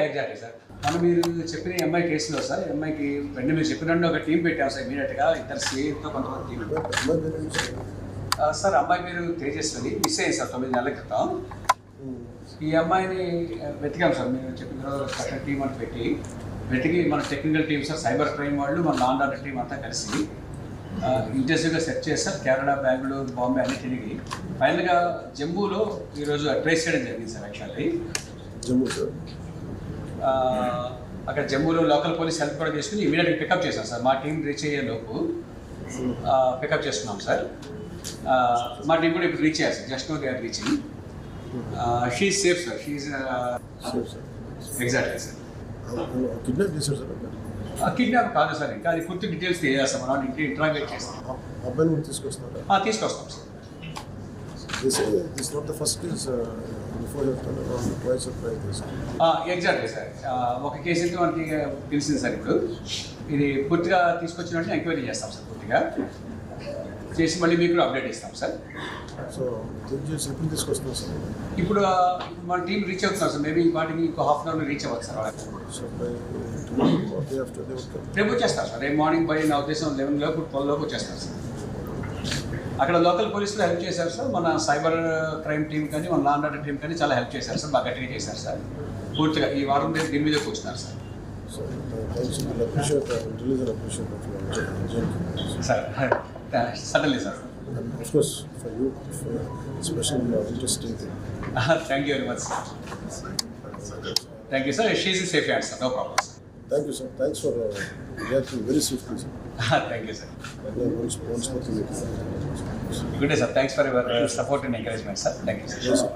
Exactly sir. మనం మీరు చెప్పిన ఎంఐ కేసులో సార్, ఎంఐకి వెంటనే మీరు చెప్పినట్టు ఒక టీం పెట్టాం సార్ ఇమీడియట్గా, ఇద్దరు సిఐతో కొంతమంది టీం. సార్ అమ్మాయి మీరు తేజస్వని మిస్ అయ్యింది సార్ 9 నెలల క్రితం. ఈ అమ్మాయిని వెతికాం సార్, మీరు చెప్పిన తర్వాత టీం అని వెతికి మన technical team sir, cyber crime వాళ్ళు, మన లా అండ్ ఆర్డర్ టీం అంతా కలిసి ఇంటెన్సివ్గా సెర్చ్ చేస్తారు. కేరళ, బెంగళూరు, బాంబే అన్ని తిరిగి ఫైనల్గా జమ్మూలో ఈరోజు ట్రేస్ చేయడం జరిగింది సార్. యాక్చువల్లీ జమ్మూ సార్, అక్కడ జమ్మూలో లోకల్ పోలీస్ హెల్ప్ కూడా తీసుకుని ఇమీడియట్గా పికప్ చేశాం సార్. మా టీం రీచ్ అయ్యే లోపు పికప్ చేస్తున్నాం సార్. మా టీం కూడా ఇప్పుడు రీచ్ అయ్యారు sir, just know they are reaching. She safe sir, she exactly sir. Kidnap చేశారు సార్? కిడ్నాప్ కాదు సార్, ఇంకా అది పూర్తి డీటెయిల్స్ తెలియజేస్తాం, మనం ఇంట్రాగేట్ చేస్తాం. అబ్బాయిని కూడా తీసుకొస్తారా? తీసుకొస్తాం sir. This not the first case. Before you have done around twice or thrice. Exactly sir. ఒక కేసు అయితే మనకి తెలిసింది సార్. ఇప్పుడు ఇది పూర్తిగా తీసుకొచ్చినట్టు ఎంక్వైరీ చేస్తాం సార్, పూర్తిగా చేసి మళ్ళీ మీకు అప్డేట్ ఇస్తాం సార్. సో ఎప్పుడు తీసుకొస్తున్నాం సార్? ఇప్పుడు మన టీం రీచ్ అవుతున్నాం సార్. మేబీ వాటికి ఇంకో హాఫ్ అన్ అవర్లో రీచ్ అవ్వచ్చు sir. So by tomorrow day after day రేపు వచ్చేస్తారు సార్. రేపు మార్నింగ్ బై నా ఉద్దేశం 11 లోపు 12 లోపు వచ్చేస్తారు సార్. అక్కడ లోకల్ పోలీసులు హెల్ప్ చేశారు సార్. మన సైబర్ క్రైమ్ టీం కానీ, మన లా అండ్ ఆర్డర్ టీం కానీ చాలా హెల్ప్ చేశారు సార్, బాగా గట్టిగా చేశారు సార్. పూర్తిగా ఈ వారం దీని మీద కూర్చున్నారు sir. Sir suddenly sir. Of course, for you, for special interesting thing. Thank you very much, sir. Thank you, sir. She's in safe hands, sir. No problem, sir. Thank you, sir. Thanks for reacting very swiftly, sir. Thank you, sir. Once more to you. Good day, sir. Thanks for your support and encouragement, sir. Thank you, sir. Yes, sir.